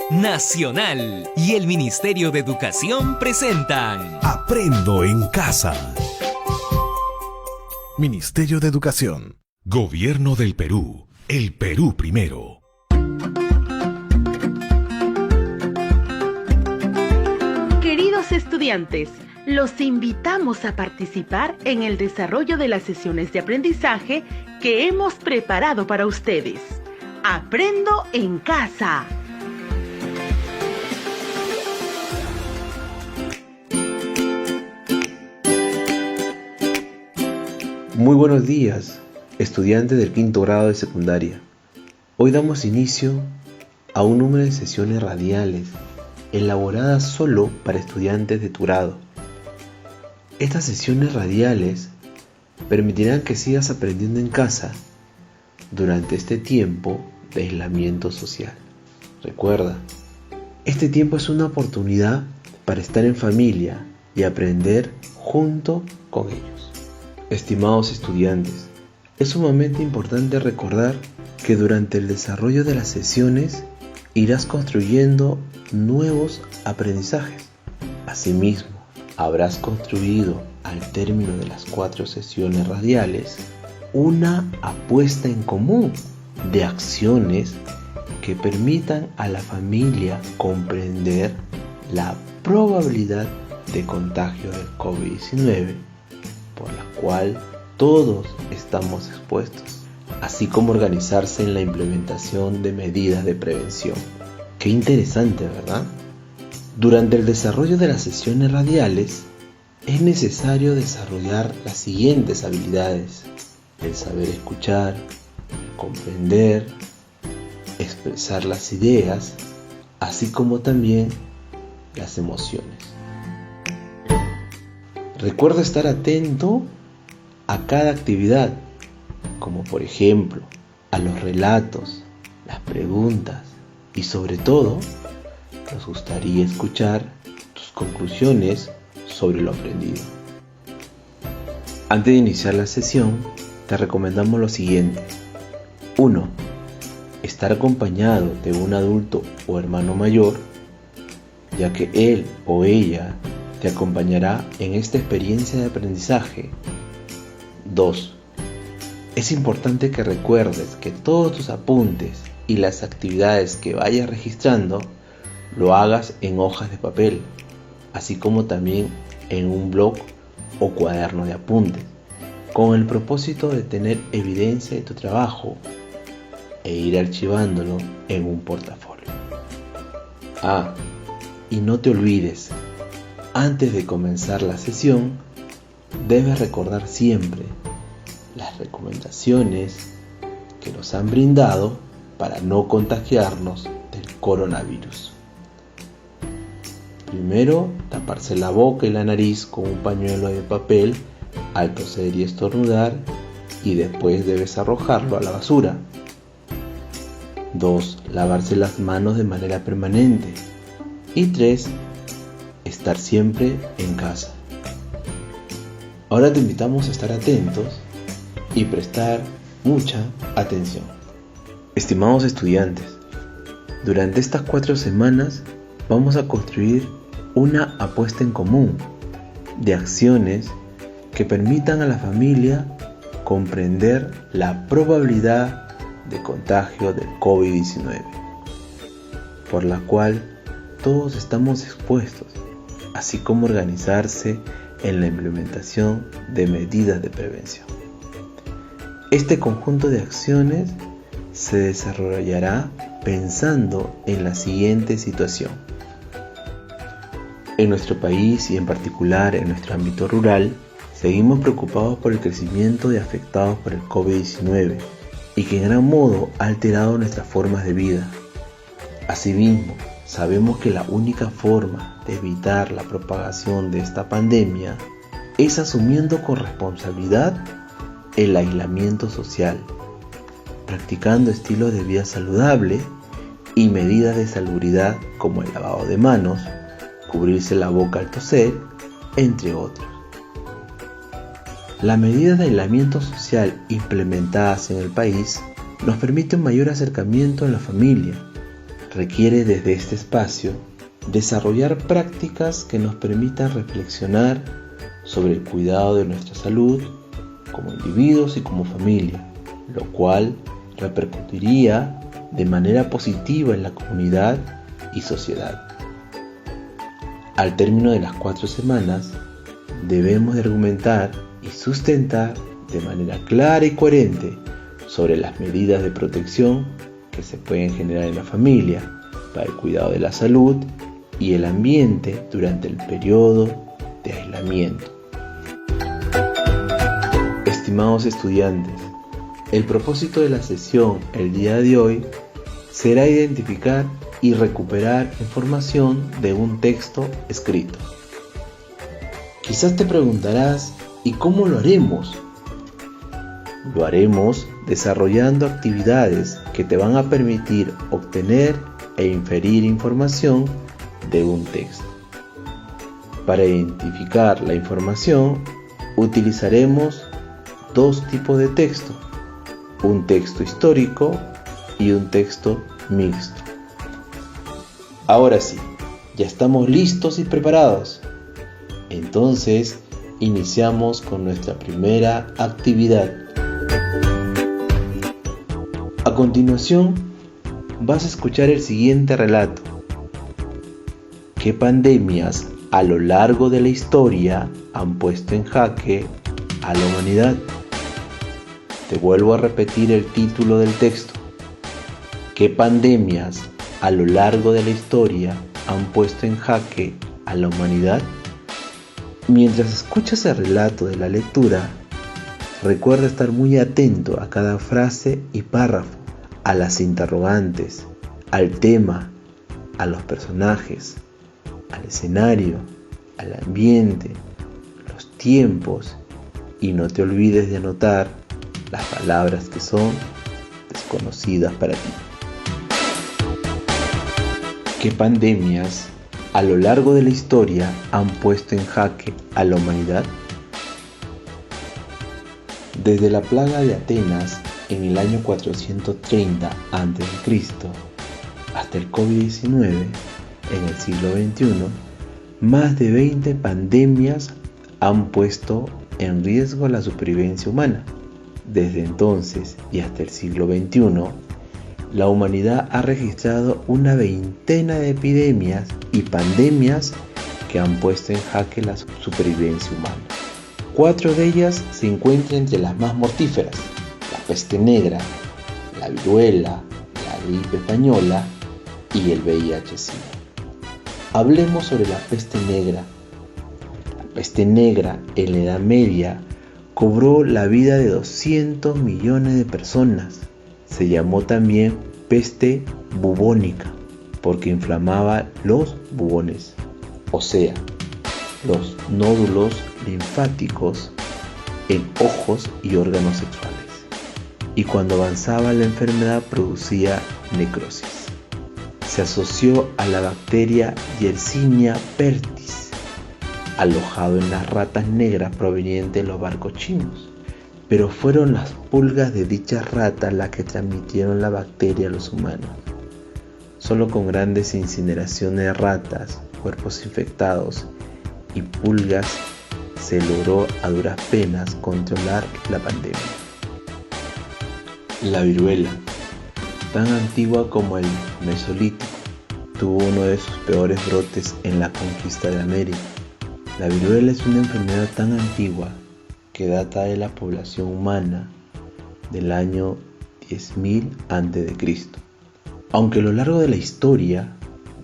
Nacional y el Ministerio de Educación presentan Aprendo en Casa. Ministerio de Educación. Gobierno del Perú. El Perú primero. Queridos estudiantes, los invitamos a participar en el desarrollo de las sesiones de aprendizaje que hemos preparado para ustedes. Aprendo en Casa. Muy buenos días, estudiantes del quinto grado de secundaria. Hoy damos inicio a un número de sesiones radiales elaboradas solo para estudiantes de tu grado. Estas sesiones radiales permitirán que sigas aprendiendo en casa durante este tiempo de aislamiento social. Recuerda, este tiempo es una oportunidad para estar en familia y aprender junto con ellos. Estimados estudiantes, es sumamente importante recordar que durante el desarrollo de las sesiones irás construyendo nuevos aprendizajes. Asimismo, habrás construido al término de las 4 sesiones radiales una apuesta en común de acciones que permitan a la familia comprender la probabilidad de contagio del COVID-19, por la cual todos estamos expuestos, así como organizarse en la implementación de medidas de prevención. Qué interesante, ¿verdad? Durante el desarrollo de las sesiones radiales, es necesario desarrollar las siguientes habilidades: el saber escuchar, comprender, expresar las ideas, así como también las emociones. Recuerda estar atento a cada actividad, como por ejemplo a los relatos, las preguntas y sobre todo, nos gustaría escuchar tus conclusiones sobre lo aprendido. Antes de iniciar la sesión, te recomendamos lo siguiente. 1. Estar acompañado de un adulto o hermano mayor, ya que él o ella te acompañará en esta experiencia de aprendizaje. 2. Es importante que recuerdes que todos tus apuntes y las actividades que vayas registrando lo hagas en hojas de papel, así como también en un blog o cuaderno de apuntes, con el propósito de tener evidencia de tu trabajo e ir archivándolo en un portafolio. Y no te olvides, antes de comenzar la sesión, debes recordar siempre las recomendaciones que nos han brindado para no contagiarnos del coronavirus. Primero, taparse la boca y la nariz con un pañuelo de papel al toser y estornudar, y después debes arrojarlo a la basura. 2. Lavarse las manos de manera permanente. Y 3. Estar siempre en casa. Ahora te invitamos a estar atentos y prestar mucha atención. Estimados estudiantes, durante estas 4 semanas vamos a construir una apuesta en común de acciones que permitan a la familia comprender la probabilidad de contagio del COVID-19, por la cual todos estamos expuestos, así como organizarse en la implementación de medidas de prevención. Este conjunto de acciones se desarrollará pensando en la siguiente situación. En nuestro país y en particular en nuestro ámbito rural, seguimos preocupados por el crecimiento de afectados por el COVID-19 y que en gran modo ha alterado nuestras formas de vida. Asimismo, sabemos que la única forma de evitar la propagación de esta pandemia es asumiendo con responsabilidad el aislamiento social, practicando estilos de vida saludable y medidas de salubridad como el lavado de manos, cubrirse la boca al toser, entre otros. Las medidas de aislamiento social implementadas en el país nos permiten un mayor acercamiento en la familia, requiere desde este espacio desarrollar prácticas que nos permitan reflexionar sobre el cuidado de nuestra salud como individuos y como familia, lo cual repercutiría de manera positiva en la comunidad y sociedad. Al término de las 4 semanas, debemos de argumentar y sustentar de manera clara y coherente sobre las medidas de protección que se pueden generar en la familia para el cuidado de la salud y el ambiente durante el periodo de aislamiento. Estimados estudiantes, el propósito de la sesión el día de hoy será identificar y recuperar información de un texto escrito. Quizás te preguntarás, ¿y cómo lo haremos? Lo haremos desarrollando actividades que te van a permitir obtener e inferir información de un texto. Para identificar la información, utilizaremos 2 tipos de texto, un texto histórico y un texto mixto. Ahora sí, ya estamos listos y preparados. Entonces, iniciamos con nuestra primera actividad. A continuación, vas a escuchar el siguiente relato. ¿Qué pandemias a lo largo de la historia han puesto en jaque a la humanidad? Te vuelvo a repetir el título del texto. ¿Qué pandemias a lo largo de la historia han puesto en jaque a la humanidad? Mientras escuchas el relato de la lectura, recuerda estar muy atento a cada frase y párrafo, a las interrogantes, al tema, a los personajes, al escenario, al ambiente, los tiempos, y no te olvides de anotar las palabras que son desconocidas para ti. ¿Qué pandemias a lo largo de la historia han puesto en jaque a la humanidad? Desde la plaga de Atenas en el año 430 a.C. hasta el COVID-19 en el siglo XXI, más de 20 pandemias han puesto en riesgo la supervivencia humana. Desde entonces y hasta el siglo XXI, la humanidad ha registrado una veintena de epidemias y pandemias que han puesto en jaque la supervivencia humana. 4 de ellas se encuentran entre las más mortíferas: la peste negra, la viruela, la gripe española y el VIH-Sida. Hablemos sobre la peste negra. La peste negra en la Edad Media cobró la vida de 200 millones de personas. Se llamó también peste bubónica porque inflamaba los bubones, o sea, los nódulos linfáticos en ojos y órganos sexuales. Y cuando avanzaba la enfermedad producía necrosis. Se asoció a la bacteria Yersinia pestis, alojado en las ratas negras provenientes de los barcos chinos. Pero fueron las pulgas de dichas ratas las que transmitieron la bacteria a los humanos. Solo con grandes incineraciones de ratas, cuerpos infectados y pulgas se logró a duras penas controlar la pandemia. La viruela, tan antigua como el Mesolítico, tuvo uno de sus peores brotes en la conquista de América. La viruela es una enfermedad tan antigua que data de la población humana del año 10.000 a.C. Aunque a lo largo de la historia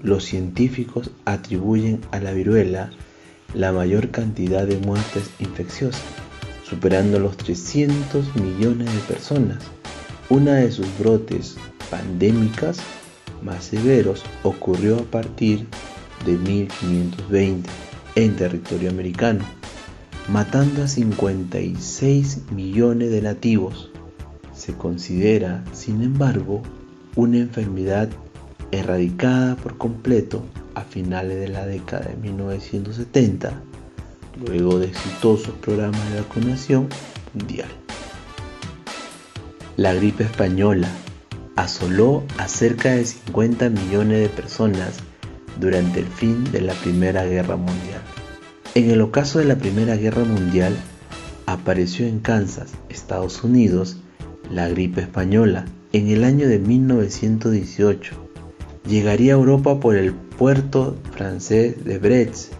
los científicos atribuyen a la viruela la mayor cantidad de muertes infecciosas, superando los 300 millones de personas. Una de sus brotes pandémicas más severos ocurrió a partir de 1520 en territorio americano, matando a 56 millones de nativos. Se considera, sin embargo, una enfermedad erradicada por completo a finales de la década de 1970, luego de exitosos programas de vacunación mundial. La gripe española, asoló a cerca de 50 millones de personas durante el fin de la Primera Guerra Mundial. En el ocaso de la Primera Guerra Mundial, apareció en Kansas, Estados Unidos, la gripe española. En el año de 1918, llegaría a Europa por el puerto francés de Brest,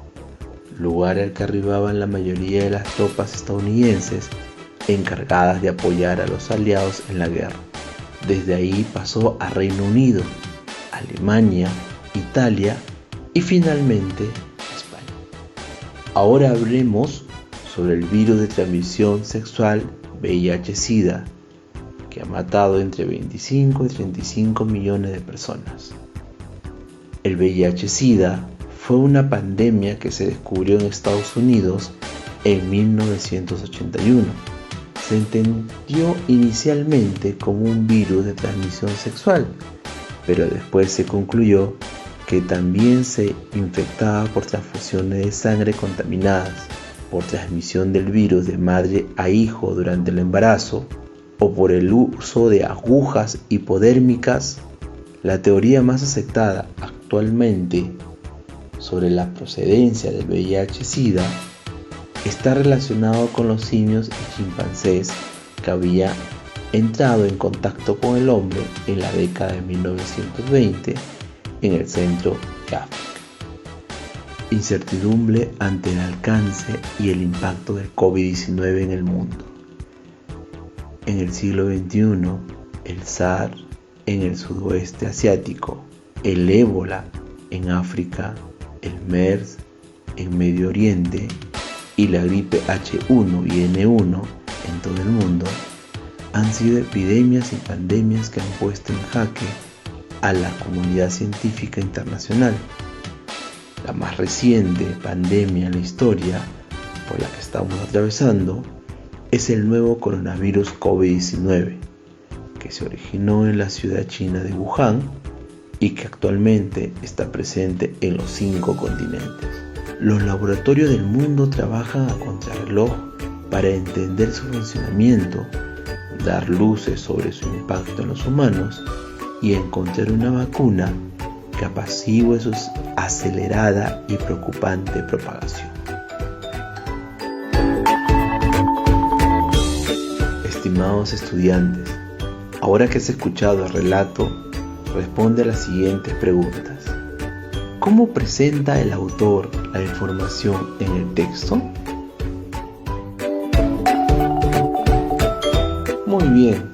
lugar al que arribaban la mayoría de las tropas estadounidenses encargadas de apoyar a los aliados en la guerra. Desde ahí pasó a Reino Unido, Alemania, Italia y finalmente España. Ahora hablemos sobre el virus de transmisión sexual VIH-Sida, que ha matado entre 25 y 35 millones de personas. El VIH-Sida fue una pandemia que se descubrió en Estados Unidos en 1981. Se entendió inicialmente como un virus de transmisión sexual, pero después se concluyó que también se infectaba por transfusiones de sangre contaminadas, por transmisión del virus de madre a hijo durante el embarazo o por el uso de agujas hipodérmicas. La teoría más aceptada actualmente sobre la procedencia del VIH-Sida está relacionado con los simios y chimpancés que habían entrado en contacto con el hombre en la década de 1920 en el centro de África. Incertidumbre ante el alcance y el impacto del COVID-19 en el mundo. En el siglo XXI, el SARS en el sudoeste asiático, el ébola en África, el MERS en Medio Oriente y la gripe H1 y N1 en todo el mundo han sido epidemias y pandemias que han puesto en jaque a la comunidad científica internacional. La más reciente pandemia en la historia por la que estamos atravesando es el nuevo coronavirus COVID-19, que se originó en la ciudad china de Wuhan y que actualmente está presente en los 5 continentes. Los laboratorios del mundo trabajan a contrarreloj para entender su funcionamiento, dar luces sobre su impacto en los humanos y encontrar una vacuna que apacigüe su acelerada y preocupante propagación. Estimados estudiantes, ahora que has escuchado el relato, responde a las siguientes preguntas. ¿Cómo presenta el autor la información en el texto? Muy bien,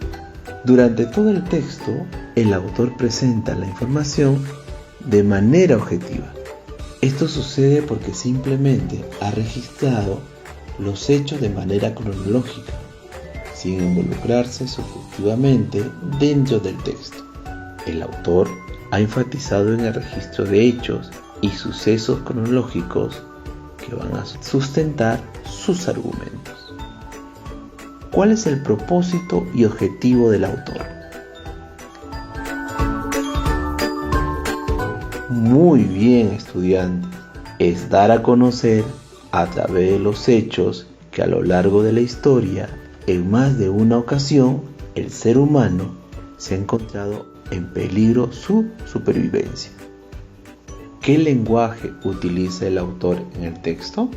durante todo el texto, el autor presenta la información de manera objetiva. Esto sucede porque simplemente ha registrado los hechos de manera cronológica, sin involucrarse subjetivamente dentro del texto. El autor ha enfatizado en el registro de hechos y sucesos cronológicos que van a sustentar sus argumentos. ¿Cuál es el propósito y objetivo del autor? Muy bien, estudiantes, es dar a conocer a través de los hechos que a lo largo de la historia, en más de una ocasión, el ser humano se ha encontrado en peligro su supervivencia. ¿Qué lenguaje utiliza el autor en el texto?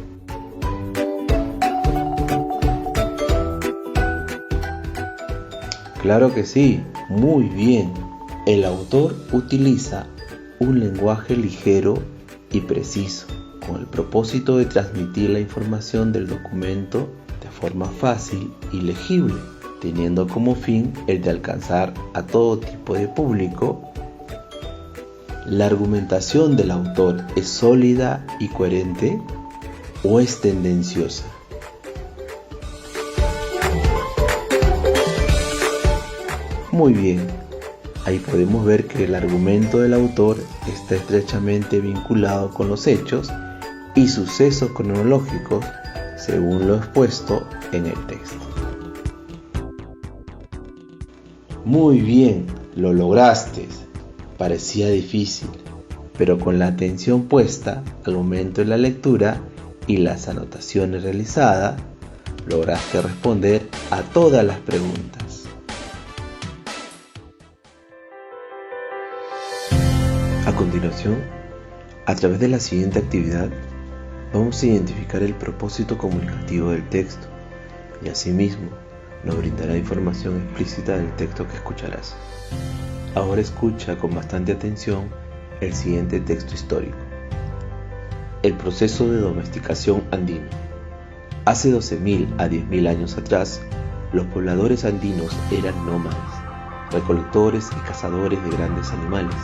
Claro que sí, muy bien. El autor utiliza un lenguaje ligero y preciso, con el propósito de transmitir la información del documento de forma fácil y legible, teniendo como fin el de alcanzar a todo tipo de público. ¿La argumentación del autor es sólida y coherente o es tendenciosa? Muy bien, ahí podemos ver que el argumento del autor está estrechamente vinculado con los hechos y sucesos cronológicos según lo expuesto en el texto. Muy bien, lo lograste. Parecía difícil, pero con la atención puesta al momento de la lectura y las anotaciones realizadas, lograste responder a todas las preguntas. A continuación, a través de la siguiente actividad, vamos a identificar el propósito comunicativo del texto y asimismo nos brindará información explícita del texto que escucharás. Ahora escucha con bastante atención el siguiente texto histórico. El proceso de domesticación andino. Hace 12.000 a 10.000 años atrás, los pobladores andinos eran nómades, recolectores y cazadores de grandes animales,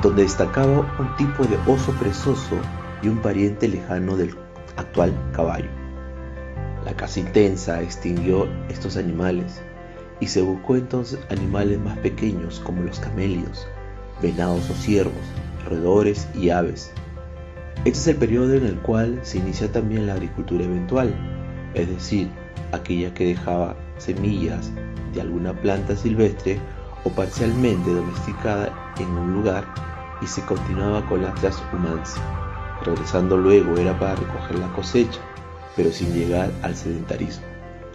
donde destacaba un tipo de oso perezoso y un pariente lejano del actual caballo. La caza intensa extinguió estos animales y se buscó entonces animales más pequeños como los camélidos, venados o ciervos, roedores y aves. Este es el periodo en el cual se inicia también la agricultura eventual, es decir, aquella que dejaba semillas de alguna planta silvestre o parcialmente domesticada en un lugar y se continuaba con la transhumancia. Regresando luego era para recoger la cosecha, pero sin llegar al sedentarismo.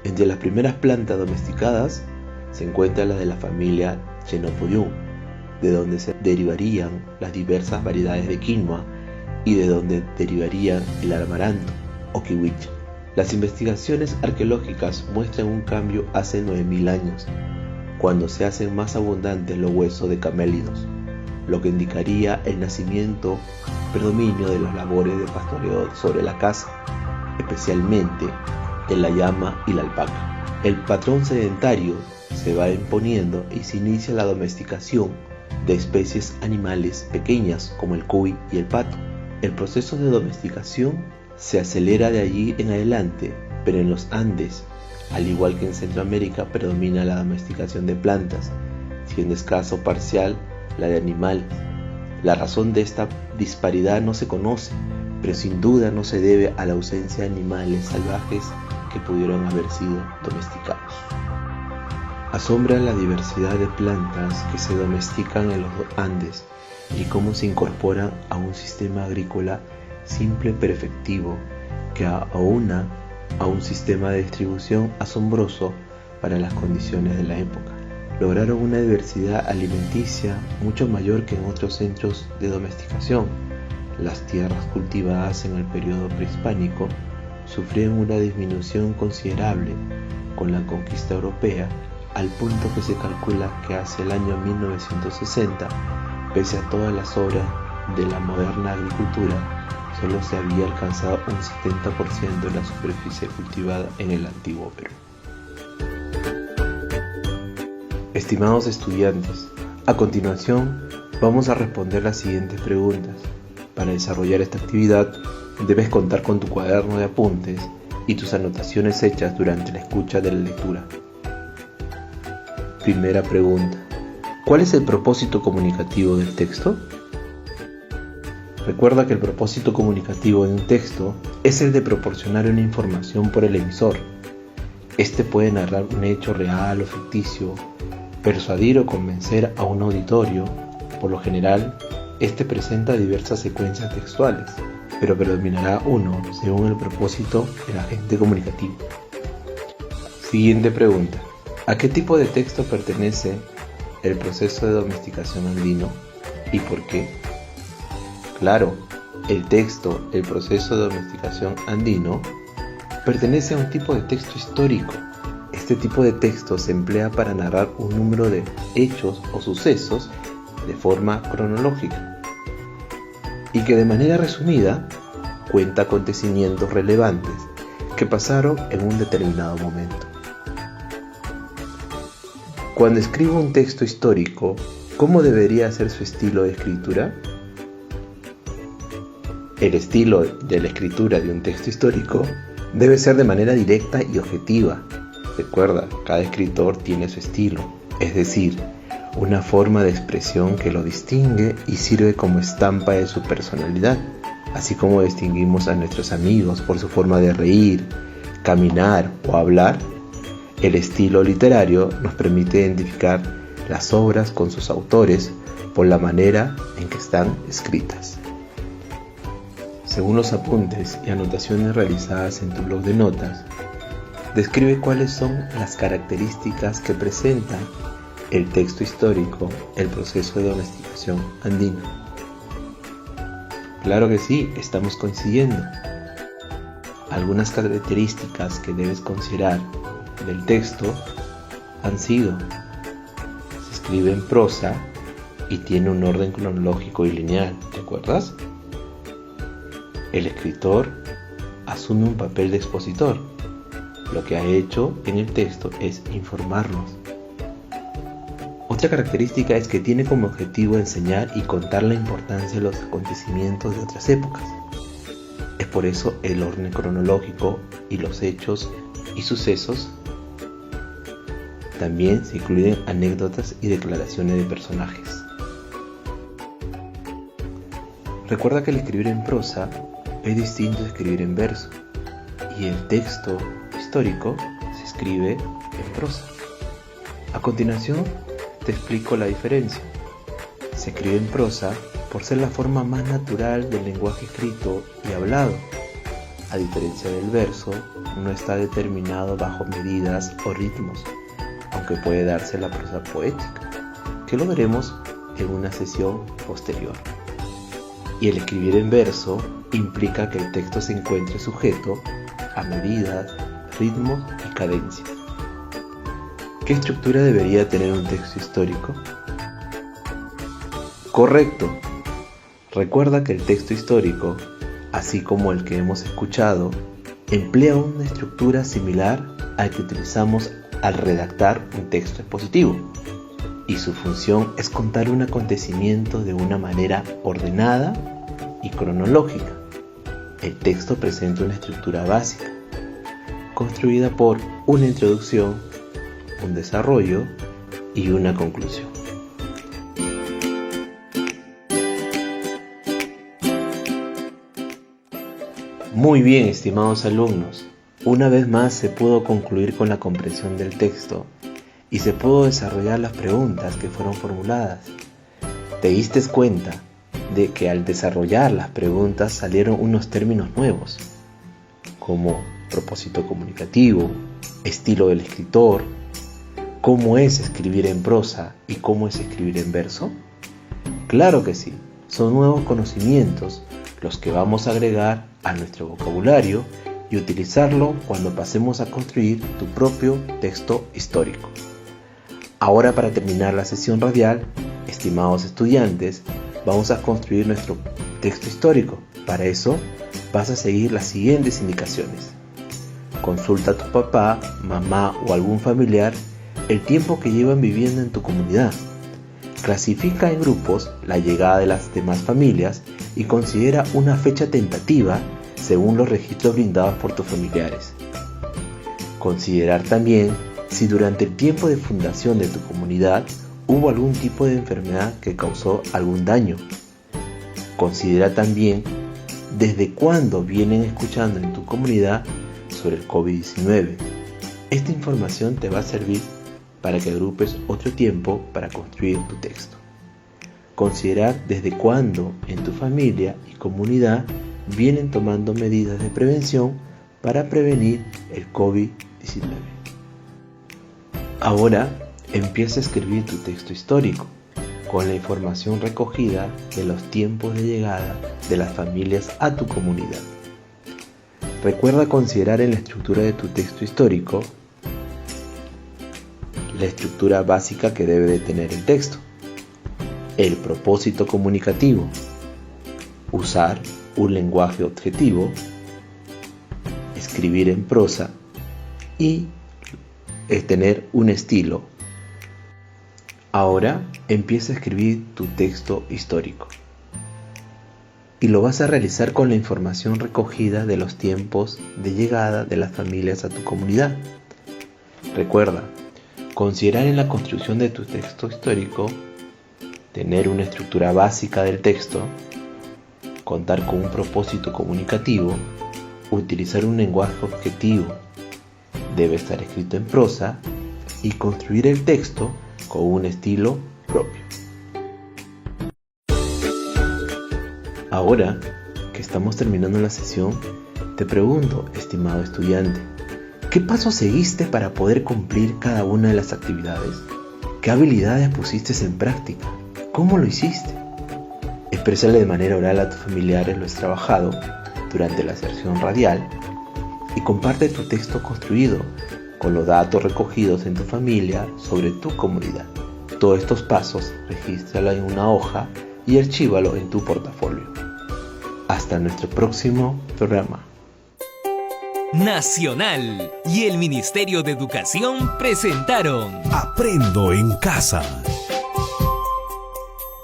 Entre las primeras plantas domesticadas se encuentra la de la familia Chenopodium, de donde se derivarían las diversas variedades de quinoa y de donde derivarían el amaranto o kiwicha. Las investigaciones arqueológicas muestran un cambio hace 9.000 años, cuando se hacen más abundantes los huesos de camélidos, lo que indicaría el nacimiento predominio de las labores de pastoreo sobre la caza, especialmente en la llama y la alpaca. El patrón sedentario se va imponiendo y se inicia la domesticación de especies animales pequeñas como el cuy y el pato. El proceso de domesticación se acelera de allí en adelante, pero en los Andes, al igual que en Centroamérica, predomina la domesticación de plantas, siendo escaso parcial la de animales. La razón de esta disparidad no se conoce, pero sin duda no se debe a la ausencia de animales salvajes que pudieron haber sido domesticados. Asombra la diversidad de plantas que se domestican en los Andes y cómo se incorporan a un sistema agrícola simple pero efectivo que aúna a un sistema de distribución asombroso para las condiciones de la época. Lograron una diversidad alimenticia mucho mayor que en otros centros de domesticación. Las tierras cultivadas en el periodo prehispánico sufrieron una disminución considerable con la conquista europea, al punto que se calcula que hacia el año 1960, pese a todas las obras de la moderna agricultura, solo se había alcanzado un 70% de la superficie cultivada en el antiguo Perú. Estimados estudiantes, a continuación vamos a responder las siguientes preguntas. Para desarrollar esta actividad, debes contar con tu cuaderno de apuntes y tus anotaciones hechas durante la escucha de la lectura. Primera pregunta. ¿Cuál es el propósito comunicativo del texto? Recuerda que el propósito comunicativo de un texto es el de proporcionar una información por el emisor. Este puede narrar un hecho real o ficticio, persuadir o convencer a un auditorio. Por lo general, este presenta diversas secuencias textuales, pero predominará uno según el propósito del agente comunicativo. Siguiente pregunta. ¿A qué tipo de texto pertenece el proceso de domesticación andino y por qué? Claro, el proceso de domesticación andino pertenece a un tipo de texto histórico. Este tipo de texto se emplea para narrar un número de hechos o sucesos de forma cronológica y que de manera resumida cuenta acontecimientos relevantes que pasaron en un determinado momento. Cuando escribo un texto histórico, ¿cómo debería ser su estilo de escritura? El estilo de la escritura de un texto histórico debe ser de manera directa y objetiva. Recuerda, cada escritor tiene su estilo, es decir, una forma de expresión que lo distingue y sirve como estampa de su personalidad, así como distinguimos a nuestros amigos por su forma de reír, caminar o hablar. El estilo literario nos permite identificar las obras con sus autores por la manera en que están escritas. Según los apuntes y anotaciones realizadas en tu blog de notas, describe cuáles son las características que presenta el texto histórico, el proceso de domesticación andino. Claro que sí, estamos coincidiendo. Algunas características que debes considerar del texto han sido: se escribe en prosa y tiene un orden cronológico y lineal, ¿te acuerdas? El escritor asume un papel de expositor. Lo que ha hecho en el texto es informarnos. Otra característica es que tiene como objetivo enseñar y contar la importancia de los acontecimientos de otras épocas. Es por eso el orden cronológico y los hechos y sucesos. También se incluyen anécdotas y declaraciones de personajes. Recuerda que el escribir en prosa es distinto de escribir en verso, y el texto histórico se escribe en prosa. A continuación te explico la diferencia. Se escribe en prosa por ser la forma más natural del lenguaje escrito y hablado. A diferencia del verso, no está determinado bajo medidas o ritmos, aunque puede darse la prosa poética, que lo veremos en una sesión posterior. Y el escribir en verso implica que el texto se encuentre sujeto a medidas, ritmos y cadencias. ¿Qué estructura debería tener un texto histórico? Correcto. Recuerda que el texto histórico, así como el que hemos escuchado, emplea una estructura similar al que utilizamos al redactar un texto expositivo, y su función es contar un acontecimiento de una manera ordenada y cronológica. El texto presenta una estructura básica, construida por una introducción, un desarrollo y una conclusión. Muy bien, estimados alumnos, una vez más se pudo concluir con la comprensión del texto y se pudo desarrollar las preguntas que fueron formuladas. ¿Te diste cuenta de que al desarrollar las preguntas salieron unos términos nuevos, como propósito comunicativo, estilo del escritor, cómo es escribir en prosa y cómo es escribir en verso? Claro que sí, son nuevos conocimientos los que vamos a agregar a nuestro vocabulario y utilizarlo cuando pasemos a construir tu propio texto histórico. Ahora, para terminar la sesión radial, estimados estudiantes, vamos a construir nuestro texto histórico. Para eso vas a seguir las siguientes indicaciones. Consulta a tu papá, mamá o algún familiar el tiempo que llevan viviendo en tu comunidad. Clasifica en grupos la llegada de las demás familias y considera una fecha tentativa según los registros brindados por tus familiares. Considerar también si durante el tiempo de fundación de tu comunidad hubo algún tipo de enfermedad que causó algún daño. Considera también desde cuándo vienen escuchando en tu comunidad sobre el COVID-19. Esta información te va a servir para que agrupes otro tiempo para construir tu texto. Considerar desde cuándo en tu familia y comunidad vienen tomando medidas de prevención para prevenir el COVID-19. Ahora empieza a escribir tu texto histórico con la información recogida de los tiempos de llegada de las familias a tu comunidad. Recuerda considerar en la estructura de tu texto histórico la estructura básica que debe de tener el texto. El propósito comunicativo, usar un lenguaje objetivo, escribir en prosa y tener un estilo. Ahora empieza a escribir tu texto histórico y lo vas a realizar con la información recogida de los tiempos de llegada de las familias a tu comunidad. Recuerda, considerar en la construcción de tu texto histórico, tener una estructura básica del texto, contar con un propósito comunicativo, utilizar un lenguaje objetivo, debe estar escrito en prosa y construir el texto con un estilo propio. Ahora que estamos terminando la sesión, te pregunto, estimado estudiante, ¿qué pasos seguiste para poder cumplir cada una de las actividades? ¿Qué habilidades pusiste en práctica? ¿Cómo lo hiciste? Exprésale de manera oral a tus familiares lo has trabajado durante la sesión radial y comparte tu texto construido con los datos recogidos en tu familia sobre tu comunidad. Todos estos pasos, regístralo en una hoja y archívalo en tu portafolio. Hasta nuestro próximo programa. Nacional y el Ministerio de Educación presentaron Aprendo en casa.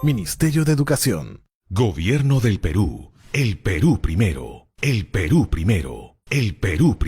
Ministerio de Educación. Gobierno del Perú. El Perú primero. El Perú primero. El Perú primero.